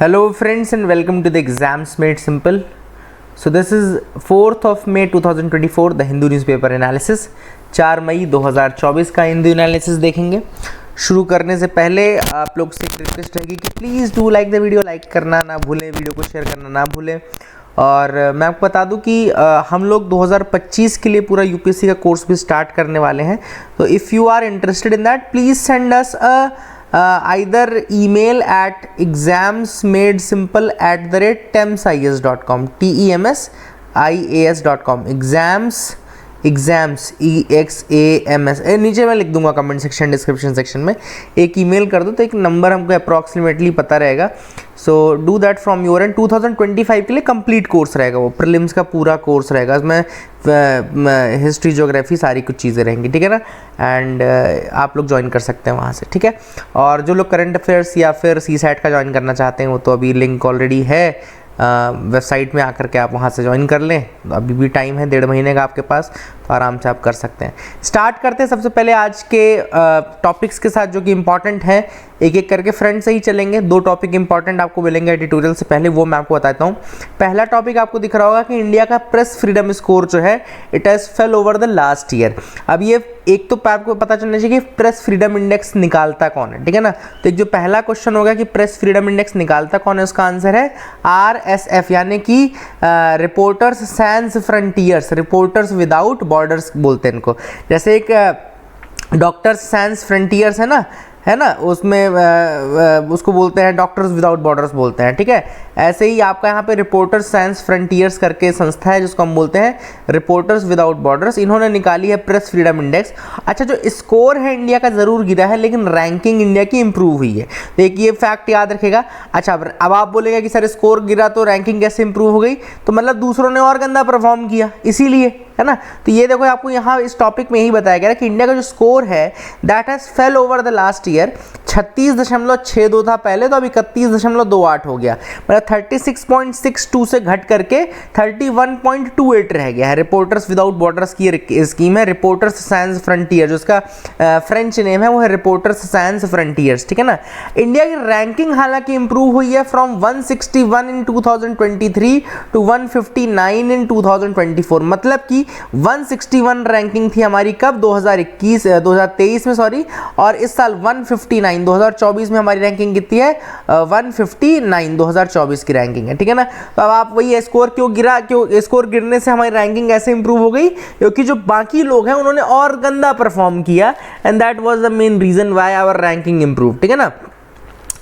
Hello friends and welcome to the Exams Made Simple. So this is 4th of May 2024 the Hindu newspaper analysis. 4 मई 2024 का Hindu analysis देखेंगे। शुरू करने से पहले आप लोग से एक रिक्वेस्ट रहेगी कि please do like the video, like करना ना भूलें, वीडियो को शेयर करना ना भूलें। और मैं आपको बता दूं कि हम लोग 2025 के लिए पूरा यूपीएससी का कोर्स भी स्टार्ट करने वाले हैं। तो if you are interested in that please send us either email at examsmadesimple@temsias.com temsias.com exams EXAMS नीचे मैं लिख दूंगा कमेंट सेक्शन डिस्क्रिप्शन सेक्शन में। एक ईमेल कर दो तो एक नंबर हमको अप्रॉक्सीमेटली पता रहेगा। So do that from your and. 2025 के लिए कंप्लीट कोर्स रहेगा, वो प्रीलिम्स का पूरा कोर्स रहेगा। इसमें हिस्ट्री ज्योग्राफी सारी कुछ चीज़ें रहेंगी, ठीक है ना। एंड आप लोग ज्वाइन कर सकते हैं वहाँ से, ठीक है। और जो लोग करंट अफेयर्स या फिर CSAT का ज्वाइन करना चाहते हैं वो तो अभी लिंक ऑलरेडी है वेबसाइट में आकर के आप वहाँ से ज्वाइन कर लें। अभी भी टाइम है, 1.5 महीने का आपके पास, तो आराम से आप कर सकते हैं। स्टार्ट करते हैं सबसे पहले आज के टॉपिक्स के साथ जो कि इंपॉर्टेंट है। एक एक करके फ्रेंड से ही चलेंगे। 2 टॉपिक इंपॉर्टेंट आपको मिलेंगे एडिटोरियल से पहले, वो मैं आपको बताता हूँ। पहला टॉपिक आपको दिख रहा होगा कि इंडिया का प्रेस फ्रीडम स्कोर जो है it has fail over the last year. अब ये एक तो आपको पता चलना चाहिए कि प्रेस फ्रीडम इंडेक्स निकालता कौन है, ठीक है ना। तो एक जो पहला क्वेश्चन होगा कि प्रेस फ्रीडम इंडेक्स निकालता कौन है, उसका आंसर है RSF यानी कि Reporters Sans Frontieres, Reporters Without Borders बोलते हैं इनको। जैसे एक डॉक्टर्स सैंस फ्रंटियर्स है ना, उसमें उसको बोलते हैं डॉक्टर्स विदाउट बॉर्डर्स बोलते हैं, ठीक है। ऐसे ही आपका यहाँ पे रिपोर्टर्स साइंस फ्रंटियर्स करके संस्था है जिसको हम बोलते हैं रिपोर्टर्स विदाउट बॉर्डर्स। इन्होंने निकाली है प्रेस फ्रीडम इंडेक्स। अच्छा, जो स्कोर है इंडिया का ज़रूर गिरा है लेकिन रैंकिंग इंडिया की इंप्रूव हुई है। तो एक ये फैक्ट याद रखेगा। अच्छा, अब आप बोलेंगे कि सर स्कोर गिरा तो रैंकिंग कैसे इंप्रूव हो गई, तो मतलब दूसरों ने और गंदा परफॉर्म किया इसीलिए, है ना। तो ये देखो आपको यहाँ इस टॉपिक में यही बताया गया है कि इंडिया का जो स्कोर है that has fail over the last year. 36.62 था पहले, तो अब 31.28 हो गया। मतलब 36.62 से घट करके 31.28 रह गया है। रिपोर्टर्स विदाउट बॉर्डर्स की स्कीम है, रिपोर्टर्स सैंस फ्रंटियर, जो उसका फ्रेंच नेम है वो है रिपोर्टर्स सैंस फ्रंटियर्स, ठीक है ना। इंडिया की रैंकिंग हालांकि इंप्रूव हुई है फ्रॉम 161 इन 2023 टू 159 इन 2024। मतलब कि 161 रैंकिंग थी हमारी कब, 2023 में सॉरी, और इस साल 159 2024 में हमारी रैंकिंग कितनी है 159 2024 की रैंकिंग है, ठीक है ना। तो अब आप वही स्कोर क्यों गिरा, क्यों स्कोर गिरने से हमारी रैंकिंग ऐसे इंप्रूव हो गई, क्योंकि जो बाकी लोग हैं उन्होंने और गंदा परफॉर्म किया and that was the main reason why our ranking improve, ठीक है ना।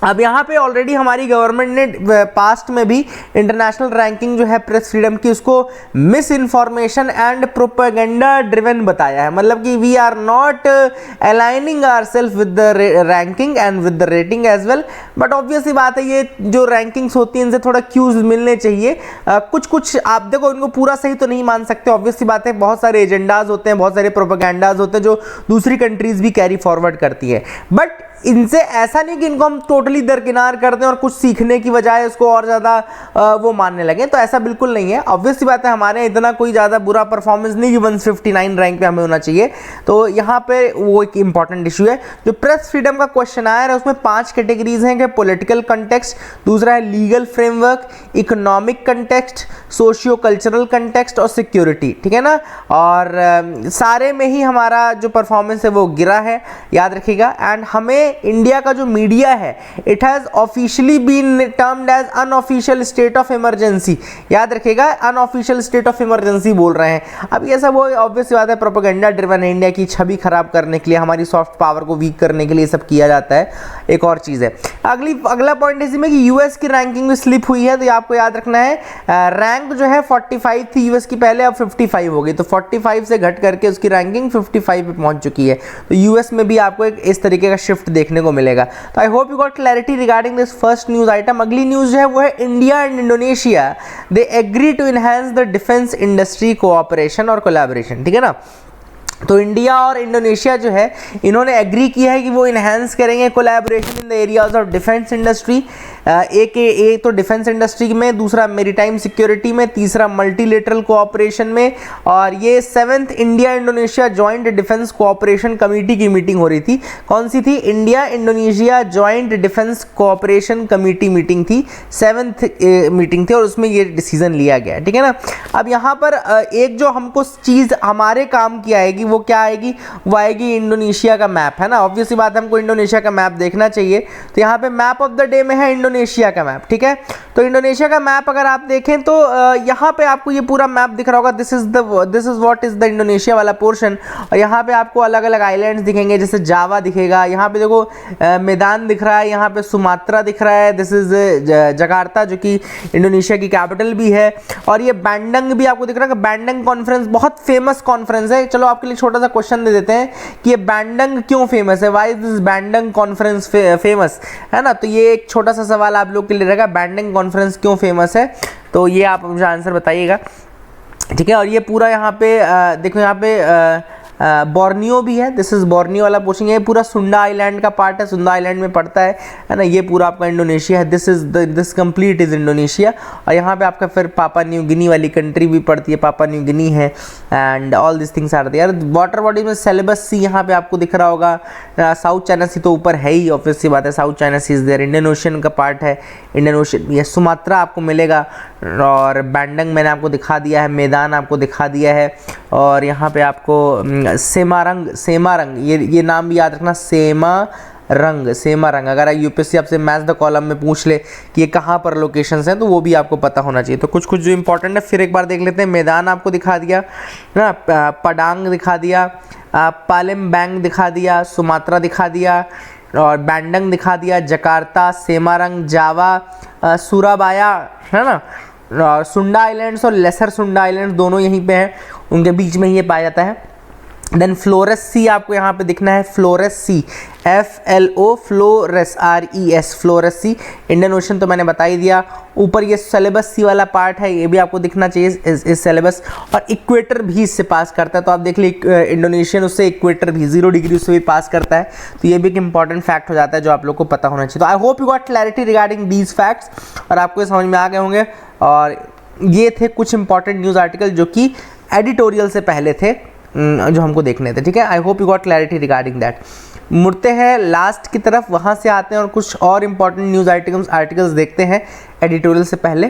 अब यहाँ पे ऑलरेडी हमारी गवर्नमेंट ने पास्ट में भी इंटरनेशनल रैंकिंग जो है प्रेस फ्रीडम की उसको misinformation and propaganda driven बताया है। मतलब कि we are not aligning ourselves with the ranking and with the rating as well. But obviously बात है, ये जो रैंकिंग्स होती हैं इनसे थोड़ा क्यूज मिलने चाहिए। कुछ आप देखो इनको पूरा सही तो नहीं मान सकते, ऑब्वियसली बात है। बहुत सारे एजेंडाज होते हैं, बहुत सारे प्रोपेगेंडाज होते हैं जो दूसरी कंट्रीज भी कैरी फॉरवर्ड करती है। बट इनसे ऐसा नहीं कि इनको हम टोटली दरकिनार कर दें और कुछ सीखने की बजाय उसको और ज़्यादा वो मानने लगे, तो ऐसा बिल्कुल नहीं है। ऑब्वियसली बात है, हमारे इतना कोई ज़्यादा बुरा परफॉर्मेंस नहीं कि 159 रैंक पे हमें होना चाहिए। तो यहाँ पे वो एक इंपॉर्टेंट इशू है। जो प्रेस फ्रीडम का क्वेश्चन आया है उसमें 5 कैटेगरीज हैं कि पॉलिटिकल कंटेक्स्ट, दूसरा है legal framework, economic context, socio cultural context और सिक्योरिटी, ठीक है ना। और सारे में ही हमारा जो परफॉर्मेंस है वो गिरा है, याद रखिएगा। एंड हमें इंडिया का जो मीडिया है it has officially been termed as unofficial state of emergency, याद रखिएगा, अनऑफिशियल स्टेट ऑफ इमरजेंसी बोल रहे हैं। अब ये सब वो ऑब्वियस बात है प्रोपेगेंडा ड्रिवन है, इंडिया की छवि खराब करने के लिए, हमारी सॉफ्ट पावर को वीक करने के लिए सब किया जाता है। एक और चीज़ है, अगला पॉइंट इसी में कि यूएस की रैंकिंग में स्लिप हुई है। तो आपको याद रखना है रैंक जो है 45 थी यूएस की पहले, अब 55 हो गई। तो 45 से घट करके उसकी रैंकिंग 55 पे पहुंच चुकी है। तो यूएस में भी आपको एक इस तरीके का शिफ्ट देखने को मिलेगा। तो I hope you got clarity regarding this first news item. अगली न्यूज जो है वो है India and Indonesia they agree to enhance the defence industry cooperation और कोलैबोरेशन, ठीक है ना। तो इंडिया और इंडोनेशिया जो है इन्होंने एग्री किया है कि वो इन्हेंस करेंगे collaboration in the areas of defence industry. एक तो डिफेंस इंडस्ट्री में, दूसरा मेरीटाइम सिक्योरिटी में, तीसरा मल्टीलेटरल कोऑपरेशन में। और ये 7th India Indonesia joint defence cooperation committee की मीटिंग हो रही थी। कौन सी थी? India Indonesia joint defence cooperation committee meeting थी, 7th मीटिंग थी और उसमें ये डिसीजन लिया गया। ठीक है ना। अब यहाँ पर एक जो हमको चीज़ हमारे काम की आएगी वो क्या आएगी? वो आएगी इंडोनेशिया का मैप, है ना। ऑब्वियसली बात है, हमको इंडोनेशिया का मैप देखना चाहिए। तो यहाँ पे मैप ऑफ द डे में है इंडोनेशिया का मैप। ठीक है, तो इंडोनेशिया का मैप अगर आप देखें तो यहाँ पे आपको ये पूरा मैप दिख रहा होगा। This is what is the Indonesia वाला पोर्शन। और यहाँ पे आपको अलग अलग आइलैंड्स दिखेंगे, जैसे जावा दिखेगा, यहाँ पे देखो मैदान दिख रहा है, यहाँ पे सुमात्रा दिख रहा है, दिस इज जकार्ता जो कि इंडोनेशिया की कैपिटल भी है। और ये बैंडंग भी आपको दिख रहा है। बैंडंग कॉन्फ्रेंस बहुत फेमस कॉन्फ्रेंस है। चलो आपके लिए छोटा सा क्वेश्चन दे देते हैं कि ये बैंडंग क्यों फेमस है, why is this Bandung conference famous, है ना। तो ये एक छोटा सा सवाल आप लोग के लिए रहेगा, बैंडंग कॉन्फ्रेंस क्यों फेमस है। तो ये आप मुझे आंसर बताइएगा। ठीक है, और ये पूरा यहाँ पे देखो, यहाँ पे बोर्नियो भी है, दिस इज बोर्नियो वाला पोर्शन। ये पूरा सुंडा आइलैंड का पार्ट है, सुंडा आइलैंड में पड़ता है ना। ये पूरा आपका इंडोनेशिया है, दिस कंप्लीट इज इंडोनेशिया। और यहाँ पे आपका फिर पापा न्यू गिनी वाली कंट्री भी पड़ती है, पापा न्यू गिनी है, and all this things are there. Water bodies में सेलेबस सी यहाँ पे आपको दिख रहा होगा। साउथ चाइना सी तो ऊपर है ही, ऑब्वियस सी बात है, South China Sea is there. Indian Ocean का पार्ट है, इंडियन ओशन ये सुमात्रा आपको मिलेगा। और बैंडंग मैंने आपको दिखा दिया है, मैदान आपको दिखा दिया है। और यहाँ पे आपको सेमारंग ये नाम भी याद रखना, सेमारंग। अगर यूपीएससी आपसे मैच द कॉलम में पूछ ले कि ये कहाँ पर लोकेशंस हैं तो वो भी आपको पता होना चाहिए। तो कुछ जो इंपॉर्टेंट है फिर एक बार देख लेते हैं। मैदान आपको दिखा दिया ना, पडांग दिखा दिया, पालेमबैंग दिखा दिया, सुमात्रा दिखा दिया, और बैंडंग दिखा दिया, जकार्ता, सेमारंग, जावा, सुराबाया, है ना। और सुंडा आइलैंड्स और लेसर सुंडा आइलैंड्स दोनों यहीं पे हैं, उनके बीच में ही ये पाया जाता है। देन फ्लोरेस सी आपको यहाँ पे दिखना है, फ्लोरेस सी, FLO फ्लोरेस RES, फ्लोरेस सी। इंडियन ओशन तो मैंने बता ही दिया। ऊपर ये सिलेबस सी वाला पार्ट है, ये भी आपको दिखना चाहिए इस सिलेबस। और इक्वेटर भी इससे पास करता है, तो आप देख लीजिए इंडोनेशियन उससे इक्वेटर भी 0 डिग्री उससे भी पास करता है। तो ये भी एक इंपॉर्टेंट फैक्ट हो जाता है जो आप लोग को पता होना चाहिए। तो I hope you got clarity regarding these facts, और आपको समझ में आ गए होंगे। और ये थे कुछ इंपॉर्टेंट न्यूज़ आर्टिकल जो कि एडिटोरियल से पहले थे, जो हमको देखने थे। ठीक है, आई hope you got clarity regarding that. मुड़ते हैं लास्ट की तरफ, वहाँ से आते हैं और कुछ और इंपॉर्टेंट न्यूज़ आर्टिकल्स देखते हैं एडिटोरियल से पहले।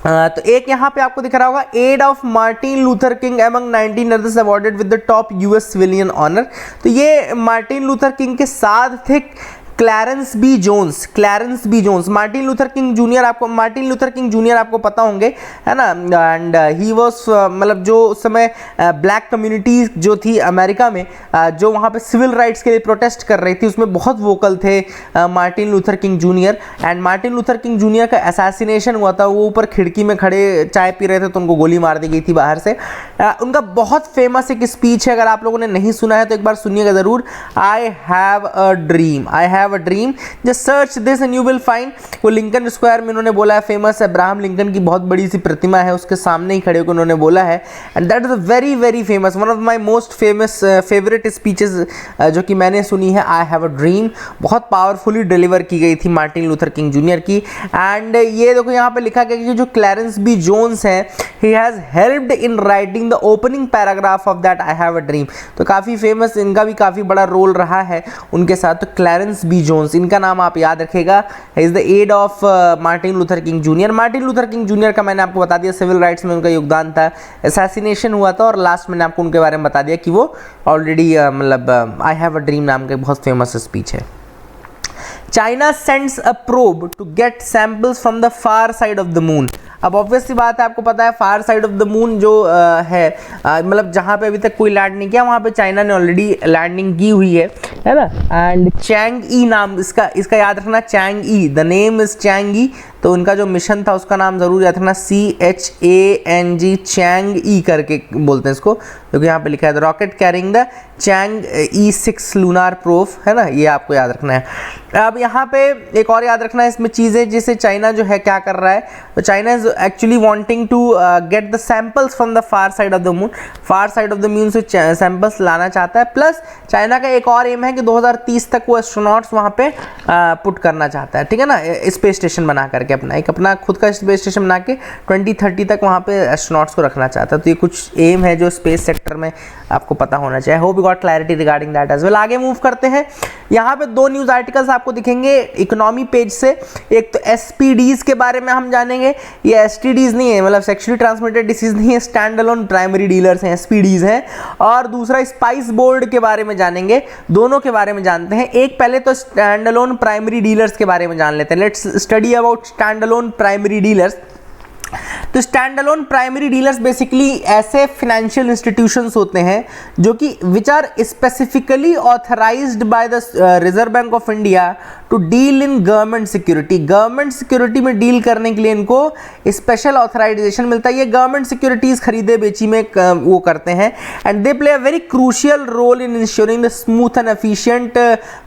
तो एक यहाँ पे आपको दिख रहा होगा, aide of Martin Luther King among 19 others awarded with the top US civilian honour. तो ये मार्टिन लूथर किंग के साथ थे Clarence B Jones. Martin Luther King Junior आपको पता होंगे, है ना। एंड ही वाज मतलब जो उस समय ब्लैक कम्युनिटी जो थी अमेरिका में, जो वहाँ पे सिविल राइट्स के लिए प्रोटेस्ट कर रही थी, उसमें बहुत वोकल थे Martin Luther King junior. And Martin Luther King Junior का असैसिनेशन हुआ था, वो ऊपर खिड़की में खड़े चाय पी रहे थे तो उनको गोली मार दी गई थी बाहर से। उनका बहुत फेमस एक स्पीच है, अगर आप लोगों ने नहीं सुना है तो एक बार सुनिएगा ज़रूर। I have a dream, just search this and you will find. वो लिंकन स्क्वायर में उन्होंने बोला है, फेमस अब्राहम लिंकन की बहुत बड़ी सी प्रतिमा है, उसके सामने ही खड़े होकर उन्होंने बोला है। And that is a very very famous, one of my most favourite speeches जो कि मैंने सुनी है, आई हैव अ ड्रीम। बहुत पावरफुली डिलीवर की गई थी मार्टिन लूथर किंग जूनियर की। एंड ये देखो यहाँ पे लिखा गया कि जो क्लैरेंस बी जोन्स है, he has helped in writing the opening paragraph of that I have a dream. तो काफ़ी फेमस, इनका भी काफ़ी बड़ा रोल रहा है उनके साथ। तो क्लैरेंस बी जोन्स, इनका नाम आप याद रखेगा, is the aide of Martin Luther King Junior. Martin Luther King Junior का मैंने आपको बता दिया सिविल राइट्स में उनका योगदान था, असैसिनेशन हुआ था, और लास्ट मैंने आपको उनके बारे में बता दिया कि वो ऑलरेडी मतलब आई हैव अ ड्रीम नाम का बहुत फेमस स्पीच है। China sends a probe to get samples from the far side of the moon. अब ऑब्वियसली बात है, आपको पता है far side of the moon जो है मतलब जहाँ पे अभी तक कोई लैंड नहीं किया, वहाँ पे चाइना ने ऑलरेडी लैंडिंग की हुई है ना। एंड चैंग ई नाम इसका याद रखना, Chang'e, the name is Chang'e, तो उनका जो मिशन था उसका नाम ज़रूर याद रखना, CHANG, चैंग-ई करके बोलते हैं इसको, जो कि यहाँ पे लिखा है रॉकेट कैरिंग द चैंग-E6 लूनार प्रोब, है ना, ये आपको याद रखना है। अब यहाँ पे एक और याद रखना है इसमें चीज़ें, जैसे चाइना जो है क्या कर रहा है, तो China is actually wanting to get the samples from the far side of the moon, far side of the moon से सैंपल्स लाना चाहता है। प्लस चाइना का एक और एम है कि 2030 तक वो एस्ट्रोनॉट्स वहाँ पे पुट करना चाहता है, ठीक है ना, स्पेस स्टेशन बना करके अपना खुद का स्पेस स्टेशन बना के 2030 तक वहाँ पे एस्ट्रोनॉट्स को रखना चाहता है। तो ये कुछ एम है जो स्पेस सेक्टर में आपको पता होना चाहिए। Hope you got clarity regarding that as well. आगे मूव करते हैं, यहाँ पे 2 न्यूज़ आर्टिकल्स आपको दिखेंगे इकोनॉमी पेज से। एक तो SPDs के बारे में हम जानेंगे, ये STDs नहीं है, मतलब सेक्सुअली ट्रांसमिटेड डिसीज नहीं है, स्टैंड अलोन प्राइमरी डीलर्स हैं, SPDs हैं। और दूसरा स्पाइस बोर्ड के बारे में जानेंगे, दोनों के बारे में जानते हैं। एक पहले तो स्टैंड अलोन प्राइमरी डीलर्स के बारे में जान लेते हैं। Let's study about stand alone primary dealers. तो stand alone primary dealers basically ऐसे फाइनेंशियल इंस्टीट्यूशंस होते हैं जो कि which are specifically authorised by the Reserve Bank of India to deal in government security. Government security में deal करने के लिए इनको स्पेशल ऑथराइजेशन मिलता है। ये गवर्नमेंट सिक्योरिटीज खरीदे बेची में वो करते हैं, and they play a very crucial role in ensuring the smooth and efficient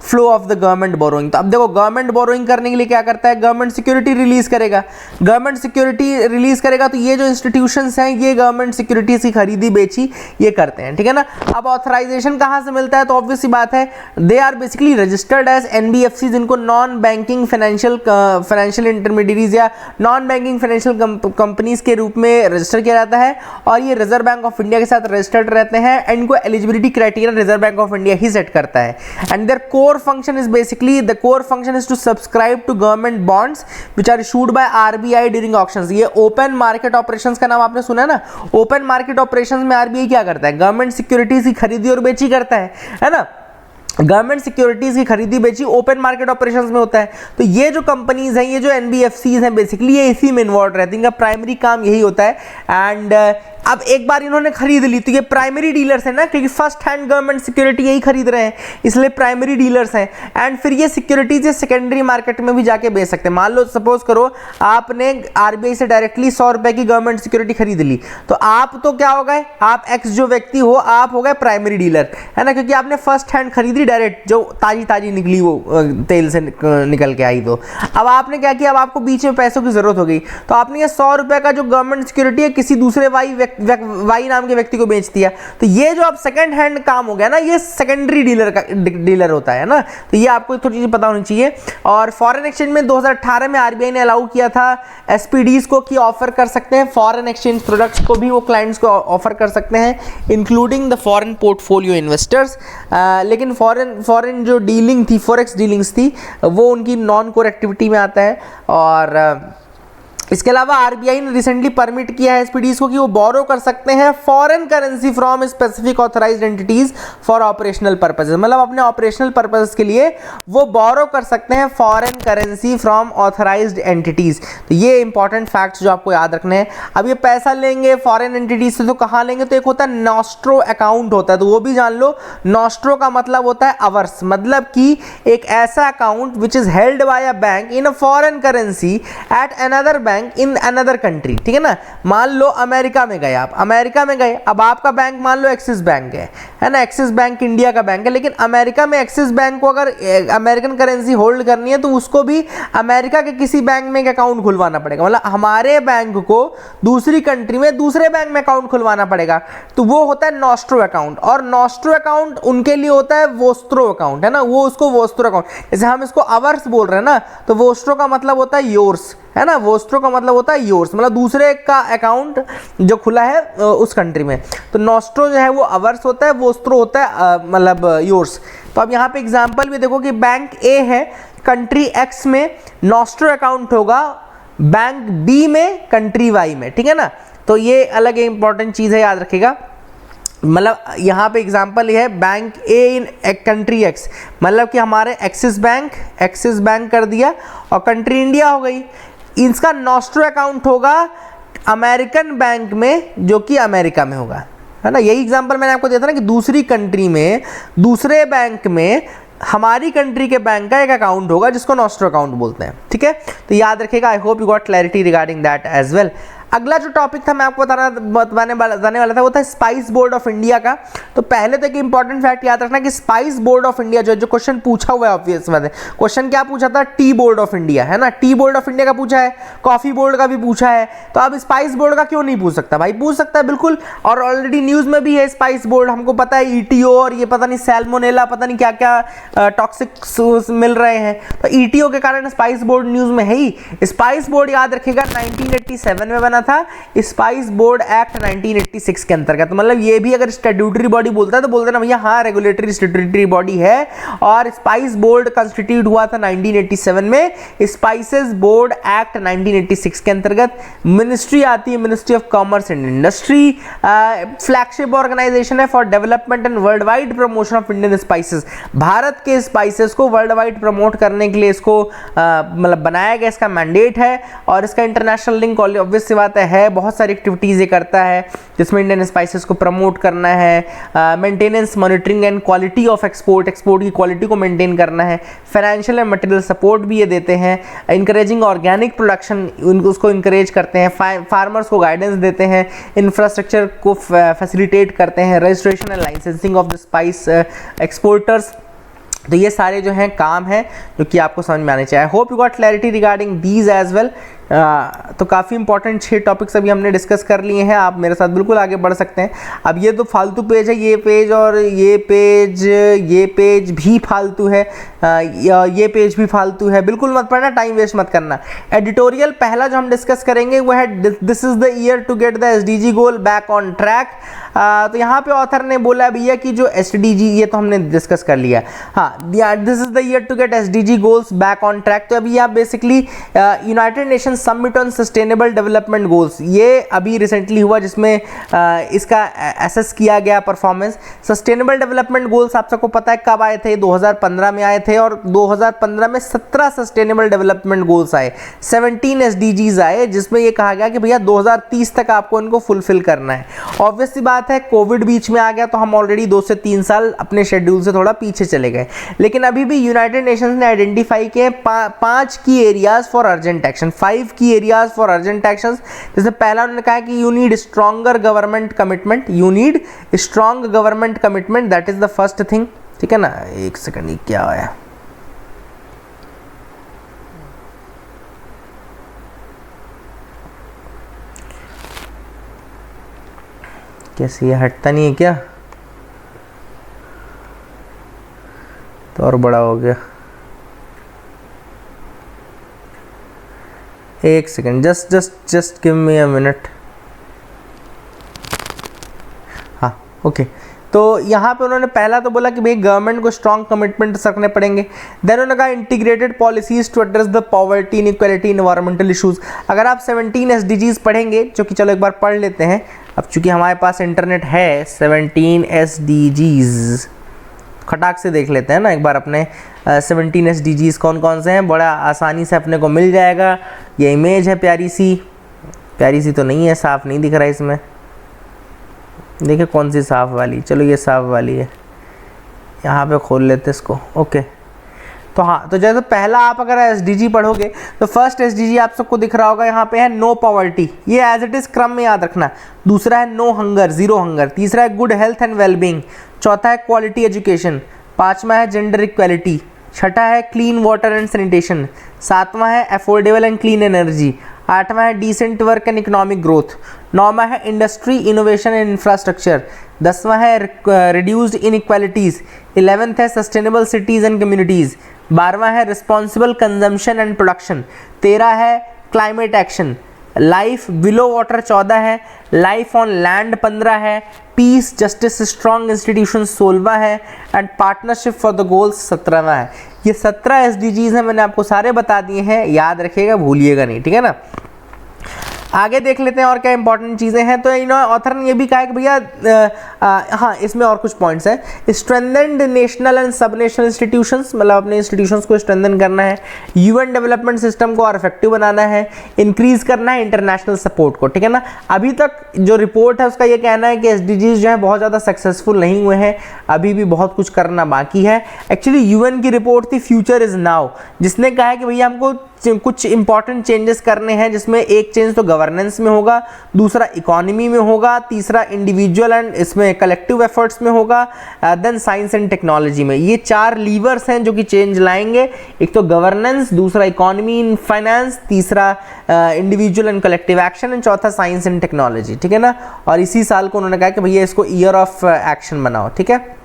flow of the government borrowing. तो अब देखो, गवर्नमेंट बोरोइंग करने के लिए क्या करता है, गवर्नमेंट सिक्योरिटी रिलीज करेगा। गवर्नमेंट सिक्योरिटी रिलीज करेगा तो ये जो इंस्टीट्यूशंस हैं ये गवर्नमेंट सिक्योरिटीज की खरीदी बेची ये करते हैं, ठीक है ना। अब ऑथराइजेशन कहाँ से मिलता है, तो ऑब्वियस सी बात है, they are basically registered as NBFCs, जिनको नॉन बैंकिंग फाइनेंशियल इंटरमीडियरीज या नॉन बैंकिंग फाइनेंशियल कंपनीज के रूप में रजिस्टर किया जाता है, और ये रिजर्व बैंक ऑफ इंडिया के साथ रजिस्टर्ड रहते हैं, एंड इनको eligibility criteria Reserve Bank of India ही सेट करता है। And their core function is basically, the core function is to subscribe to government bonds which are issued by RBI during auctions. ये open market operations का नाम आपने सुना है ना। ओपन मार्केट ऑपरेशंस में RBI क्या करता है, गवर्नमेंट सिक्योरिटीज की खरीदी और बेची करता है ना। गवर्नमेंट सिक्योरिटीज की खरीदी बेची ओपन मार्केट ऑपरेशंस में होता है। तो ये जो कंपनीज हैं, ये जो NBFCs हैं, बेसिकली ये इसी में इन्वॉल्व रहती हैं, इनका प्राइमरी काम यही होता है। एंड अब एक बार इन्होंने खरीद ली तो ये प्राइमरी डीलर्स हैं ना, क्योंकि फर्स्ट हैंड गवर्नमेंट सिक्योरिटी यही खरीद रहे हैं, इसलिए प्राइमरी डीलर्स हैं। एंड फिर ये सिक्योरिटीज सेकेंडरी मार्केट में भी जाके बेच सकते हैं। मान लो सपोज करो आपने RBI से डायरेक्टली 100 रुपए की गवर्नमेंट सिक्योरिटी खरीद ली, तो आप तो क्या हो गए, आप एक्स जो व्यक्ति हो आप हो गए प्राइमरी डीलर, है ना, क्योंकि आपने फर्स्ट हैंड खरीदी डायरेक्ट, जो ताजी निकली वो तेल से निकल के आई। तो अब आपने क्या किया, अब आपको बीच में पैसों की जरूरत हो गई, तो आपने ये 100 रुपए का जो गवर्नमेंट सिक्योरिटी है किसी दूसरे वाई नाम के व्यक्ति को बेच दिया। तो ये जो अब सेकंड हैंड काम हो गया ना, ये सेकेंडरी डीलर होता है ना। तो ये आपको थोड़ी चीजें पता होनी चाहिए। और फॉरेन एक्सचेंज में 2018 में RBI ने अलाउ किया था SPDs को कि ऑफर कर सकते हैं फॉरेन एक्सचेंज प्रोडक्ट्स को भी, वो क्लाइंट्स को ऑफर कर सकते हैं, including the foreign portfolio investors. लेकिन फॉरेन जो डीलिंग थी, फॉरेक्स डीलिंग्स थी, वो उनकी नॉन कोर एक्टिविटी में आता है। और इसके अलावा RBI ने रिसेंटली परमिट किया है SPDs को कि वो बोरो कर सकते हैं foreign currency from specific authorised entities for operational purposes. मतलब अपने ऑपरेशनल पर्पसेस के लिए वो बोरो कर सकते हैं foreign currency from authorised entities. तो ये इंपॉर्टेंट फैक्ट्स जो आपको याद रखने हैं। अब ये पैसा लेंगे फॉरेन एंटिटीज से, तो कहाँ लेंगे, तो एक होता है नॉस्ट्रो अकाउंट होता है, तो वो भी जान लो। नॉस्ट्रो का मतलब होता है अवर्स, मतलब कि एक ऐसा account which is held by a bank in a foreign currency at another bank in another country, ठीक है ना। मान लो अमेरिका में गए, आप अमेरिका में गए, अब आपका बैंक मान लो एक्सिस बैंक है ना, एक्सिस बैंक इंडिया का बैंक है, लेकिन अमेरिका में एक्सिस बैंक को अगर अमेरिकन करेंसी होल्ड करनी है तो उसको भी अमेरिका के किसी बैंक में एक अकाउंट खुलवाना पड़ेगा। मतलब हमारे बैंक को दूसरी कंट्री में दूसरे बैंक में अकाउंट खुलवाना पड़ेगा, तो वो होता है नॉस्ट्रो अकाउंट। और नॉस्ट्रो अकाउंट उनके लिए होता है वोस्ट्रो अकाउंट, है ना, वो उसको वोस्ट्रो अकाउंट, जैसे हम इसको अवर्स बोल रहे हैं ना, तो वोस्ट्रो का मतलब होता है योर्स, है ना, वोस्ट्रो का मतलब होता है योर्स, मतलब दूसरे का अकाउंट जो खुला है उस कंट्री में। तो नॉस्ट्रो जो है वो अवर्स होता है, वोस्ट्रो होता है मतलब योर्स। तो अब यहाँ पे एग्जांपल भी देखो कि बैंक A है, कंट्री X में नॉस्ट्रो अकाउंट होगा, बैंक B में, कंट्री Y में, ठीक है ना। तो ये अलग इंपॉर्टेंट चीज़ है, याद रखिएगा। मतलब यहाँ पे एग्जांपल ये है bank A in country X, मतलब कि हमारे एक्सिस बैंक कर दिया और कंट्री इंडिया हो गई। इसका नॉस्ट्रो अकाउंट होगा अमेरिकन बैंक में, जो कि अमेरिका में होगा, है ना। यही एग्जांपल मैंने आपको दिया था ना कि दूसरी कंट्री में दूसरे बैंक में हमारी कंट्री के बैंक का एक अकाउंट होगा जिसको नॉस्ट्रो अकाउंट बोलते हैं, ठीक है। तो याद रखिएगा, I hope you got clarity regarding that as well. अगला जो टॉपिक था मैं आपको बताने वाला था वो था स्पाइस बोर्ड ऑफ इंडिया का। तो पहले तो एक इंपॉर्टेंट फैक्ट याद रखना कि स्पाइस बोर्ड ऑफ इंडिया जो क्वेश्चन पूछा हुआ है ऑब्वियस बात है, क्वेश्चन क्या पूछा था, टी बोर्ड ऑफ इंडिया, है ना, टी बोर्ड ऑफ इंडिया का पूछा है, कॉफी बोर्ड का भी पूछा है, तो अब स्पाइस बोर्ड का क्यों नहीं पूछ सकता भाई, पूछ सकता है बिल्कुल। और ऑलरेडी न्यूज में भी है स्पाइस बोर्ड, हमको पता है ईटीओ और ये पता नहीं सैल्मोनेला पता नहीं क्या क्या टॉक्सिक मिल रहे हैं, तो ईटीओ के कारण स्पाइस बोर्ड न्यूज में है ही। स्पाइस बोर्ड याद रखिएगा 1987 में बना था, स्पाइस बोर्ड एक्ट 1986 के अंतर्गत। तो मतलब ये भी अगर स्टैट्यूटरी बॉडी बोलता है तो बोलते ना भैया हाँ रेगुलेटरी स्टैट्यूटरी बॉडी है। और स्पाइस बोर्ड कंस्टिट्यूट हुआ था 1987 में, स्पाइसेस बोर्ड एक्ट 1986 के अंतर्गत। मिनिस्ट्री आती है ministry of commerce and industry, flagship organisation है for development and world wide promotion of Indian spices. Bharat के स्पाइसेस को वर्ल्ड वाइड प्रमोट करने के लिए इसको मतलब बनाया गया, इसका मैंडेट है। और इसका इंटरनेशनल लिंक ऑब्वियस सी बात है, बहुत सारी एक्टिविटीज ये करता है जिसमें इंडियन स्पाइसेस को प्रमोट करना है, maintenance monitoring and quality of export की क्वालिटी को मेंटेन करना है, फाइनेंशियल एंड मटेरियल सपोर्ट भी ये देते हैं, इंकरेजिंग ऑर्गेनिक प्रोडक्शन उसको इंकरेज करते हैं, फार्मर्स को गाइडेंस देते हैं, इंफ्रास्ट्रक्चर को फैसिलिटेट करते हैं, registration and licensing of the spice exporters. तो ये सारे जो हैं काम हैं जो कि आपको समझ में आने चाहिए। I hope you got clarity regarding these as well. तो काफ़ी इंपॉर्टेंट 6 टॉपिक्स अभी हमने डिस्कस कर लिए हैं, आप मेरे साथ बिल्कुल आगे बढ़ सकते हैं। अब ये तो फालतू पेज है, ये पेज और ये पेज भी फालतू है, ये पेज भी फालतू है, बिल्कुल मत पढ़ना, टाइम वेस्ट मत करना। एडिटोरियल पहला जो हम डिस्कस करेंगे वो है this is the year to get the SDG goal back on track. तो यहाँ पे ऑथर ने बोला भैया कि जो एसडीजी, ये तो हमने डिस्कस कर लिया, हाँ, this is the year to get SDG goals back on track. तो अभी आप basically United Nation summit on sustainable development goals, ये अभी रिसेंटली हुआ जिसमें इसका एसेस किया गया परफॉर्मेंस। सस्टेनेबल डेवलपमेंट गोल्स आप सबको पता है कब आए थे, 2015 में आए थे, और 2015 में 17 सस्टेनेबल डेवलपमेंट गोल्स आए, 17 एसडीजीज आए, जिसमें ये कहा गया कि भैया 2030 तक आपको इनको फुलफिल करना है। ऑब्वियस सी बात है, कोविड बीच में आ गया तो हम ऑलरेडी 2 से 3 साल अपने शेड्यूल से थोड़ा पीछे चले गए, लेकिन अभी भी यूनाइटेड नेशंस ने आइडेंटिफाई किए 5 की एरियाज फॉर अर्जेंट एक्शन, 5 की एरियाज फॉर अर्जेंट एक्शंस। जैसे पहला उन्होंने कहा कि you need stronger government commitment, you need strong government commitment, that is the first thing, ठीक है ना। एक सेकंड, ये क्या है, कैसे ये हटता नहीं है क्या, तो और बड़ा हो गया। एक second, just give me a minute. हाँ ओके, तो यहाँ पे उन्होंने पहला तो बोला कि भाई गवर्नमेंट को स्ट्रॉन्ग कमिटमेंट रखने पड़ेंगे। देन उन्होंने कहा integrated policies to address the poverty, inequality, environmental issues. अगर आप 17 एसडीजीज पढ़ेंगे, जो कि चलो एक बार पढ़ लेते हैं, अब चूंकि हमारे पास इंटरनेट है, 17 एसडीजीज खटाक से देख लेते हैं ना एक बार अपने 17 एसडीजीज कौन कौन से हैं, बड़ा आसानी से अपने को मिल जाएगा। ये इमेज है प्यारी सी तो नहीं है, साफ नहीं दिख रहा है इसमें, देखिए कौन सी साफ वाली, चलो ये साफ वाली है, यहाँ पे खोल लेते इसको। ओके, तो हाँ, तो जैसे पहला आप अगर एसडीजी पढ़ोगे तो फर्स्ट एसडीजी आप सबको दिख रहा होगा, यहाँ पे है नो पॉवर्टी, ये एज इट इज क्रम में याद रखना। दूसरा है नो हंगर, 0 हंगर। तीसरा है गुड हेल्थ एंड वेलबींग। चौथा है क्वालिटी एजुकेशन। पांचवा है जेंडर इक्वालिटी। छठा है क्लीन वाटर एंड सैनिटेशन। सातवां है अफोर्डेबल एंड क्लीन एनर्जी। आठवां है decent work and economic growth. नौवां है इंडस्ट्री, इनोवेशन एंड इंफ्रास्ट्रक्चर। 10वां है रिड्यूस्ड इनइक्वालिटीज़। 11th है सस्टेनेबल सिटीज़ एंड कम्युनिटीज़। 12वां है रिस्पॉन्सिबल कंजम्पशन एंड प्रोडक्शन। 13 है climate action. Life below water 14 है। लाइफ ऑन लैंड 15 है। पीस, जस्टिस, स्ट्रॉन्ग इंस्टीट्यूशन 16वां है। And partnership for the goals 17वां है। ये 17 एसडीजीज हैं, मैंने आपको सारे बता दिए हैं, याद रखिएगा, भूलिएगा नहीं, ठीक है ना। आगे देख लेते हैं और क्या इंपॉर्टेंट चीज़ें हैं। तो ऑथर ने ये भी कहा है कि भैया हाँ इसमें और कुछ पॉइंट्स हैं। स्ट्रेंथेंड नेशनल एंड सब नेशनल इंस्टीट्यूशंस, मतलब अपने इंस्टीट्यूशंस को स्ट्रेंथन करना है, यूएन डेवलपमेंट सिस्टम को और इफेक्टिव बनाना है, इंक्रीज करना है इंटरनेशनल सपोर्ट को, ठीक है ना। अभी तक जो रिपोर्ट है उसका ये कहना है कि एसडीजीज जो है बहुत ज़्यादा सक्सेसफुल नहीं हुए हैं, अभी भी बहुत कुछ करना बाकी है। एक्चुअली यूएन की रिपोर्ट थी फ्यूचर इज नाउ, जिसने कहा है कि भैया हमको कुछ इंपॉर्टेंट चेंजेस करने हैं, जिसमें एक चेंज तो गवर्नेंस में होगा, दूसरा इकोनॉमी में होगा, तीसरा इंडिविजुअल एंड इसमें कलेक्टिव एफर्ट्स में होगा, देन साइंस एंड टेक्नोलॉजी में। ये 4 लीवर्स हैं जो कि चेंज लाएंगे, एक तो गवर्नेंस, दूसरा इकोनॉमी इन फाइनेंस, तीसरा individual and collective action and चौथा साइंस एंड टेक्नोलॉजी, ठीक है ना। और इसी साल को उन्होंने कहा कि भैया इसको ईयर ऑफ एक्शन बनाओ, ठीक है।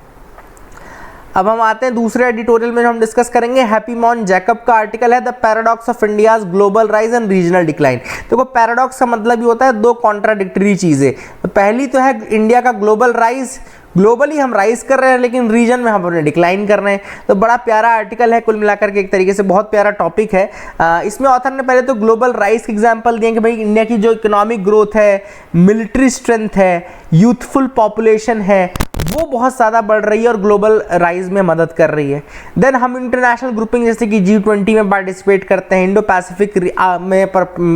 अब हम आते हैं दूसरे एडिटोरियल में, जो हम डिस्कस करेंगे हैप्पी मॉन जैकब का आर्टिकल है the paradox of India's global rise and regional decline. देखो पैराडॉक्स का मतलब ही होता है दो कॉन्ट्राडिक्टरी चीजें। तो पहली तो है इंडिया का ग्लोबल राइज, ग्लोबली हम राइज कर रहे हैं लेकिन रीजन में हम अपने डिक्लाइन कर रहे हैं। तो बड़ा प्यारा आर्टिकल है, कुल मिलाकर के एक तरीके से बहुत प्यारा टॉपिक है। इसमें ऑथर ने पहले तो ग्लोबल राइज के एग्जांपल दिए कि भाई इंडिया की जो इकोनॉमिक ग्रोथ है, मिलिट्री स्ट्रेंथ है, यूथफुल पॉपुलेशन है, वो बहुत ज़्यादा बढ़ रही है और ग्लोबल राइज में मदद कर रही है। देन हम इंटरनेशनल ग्रुपिंग जैसे कि G20 में पार्टिसिपेट करते हैं, इंडो पैसिफिक में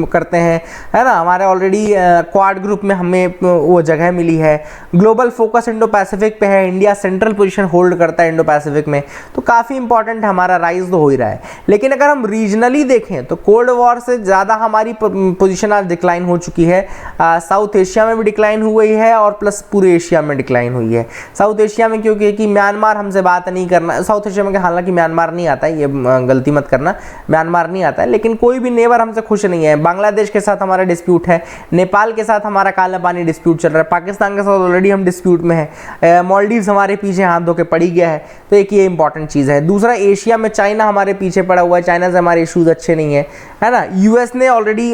करते हैं, है ना। हमारे ऑलरेडी क्वाड ग्रुप में हमें वो जगह मिली है। ग्लोबल फोकस इंडो पैसिफिक पे है, इंडिया सेंट्रल पोजीशन होल्ड करता है इंडो पैसिफिक में, तो काफ़ी इंपॉर्टेंट हमारा राइज तो हो ही रहा है। लेकिन अगर हम रीजनली देखें तो कोल्ड वॉर से ज़्यादा हमारी पोजीशन आज डिक्लाइन हो चुकी है। साउथ एशिया में भी डिक्लाइन हुई है और प्लस पूरे एशिया में डिक्लाइन हुई है। साउथ एशिया में क्योंकि कि म्यांमार हमसे बात नहीं करना, साउथ एशिया में हालांकि म्यांमार नहीं आता है, ये गलती मत करना, म्यांमार नहीं आता है, लेकिन कोई भी नेबर हमसे खुश नहीं है। बांग्लादेश के साथ हमारा डिस्प्यूट है, नेपाल के साथ हमारा काला पानी डिस्प्यूट चल रहा है, पाकिस्तान के साथ ऑलरेडी हम डिस्प्यूट में है, मालदीव्स हमारे पीछे हाथ धो के पड़ी गया है। तो एक ये इंपॉर्टेंट चीज़ है। दूसरा एशिया में चाइना हमारे पीछे पड़ा हुआ है, चाइना से हमारे इशूज़ अच्छे नहीं है ना। यूएस ने ऑलरेडी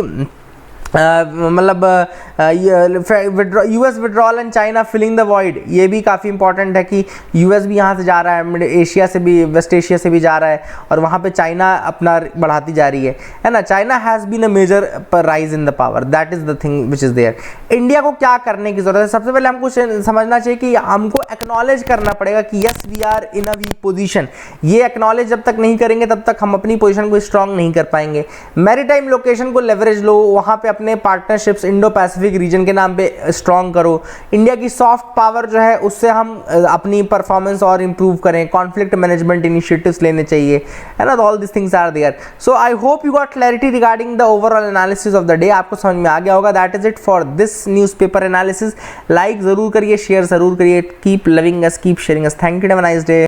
मतलब US withdrawal and China filling the void, ये भी काफ़ी इंपॉर्टेंट है कि यूएस भी यहाँ से जा रहा है, मिड एशिया से भी, वेस्ट एशिया से भी जा रहा है और वहाँ पे चाइना अपना बढ़ाती जा रही है ना। China has been a major rise in the power, that is the thing which is there. India को क्या करने की ज़रूरत है? सबसे पहले हमको समझना चाहिए कि हमको एक्नॉलेज करना पड़ेगा कि yes we are in a weak position. ये एक्नॉलेज जब तक नहीं करेंगे तब तक हम अपनी पोजीशन को स्ट्रांग नहीं कर पाएंगे। मैरीटाइम लोकेशन को लेवरेज लो, वहाँ पे अपने पार्टनरशिप्स इंडो पैसिफिक रीजन के नाम पे स्ट्रांग करो। इंडिया की सॉफ्ट पावर जो है उससे हम अपनी परफॉर्मेंस और इंप्रूव करें। कॉन्फ्लिक्ट मैनेजमेंट इनिशिएटिव्स लेने चाहिए, है ना। All this things are there. So I hope you got clarity regarding the overall analysis of the day. आपको समझ में आ गया होगा। That is it for this newspaper analysis. Like जरूर करिए, शेयर जरूर करिए। Keep loving us, keep sharing us. Thank you, have a nice day.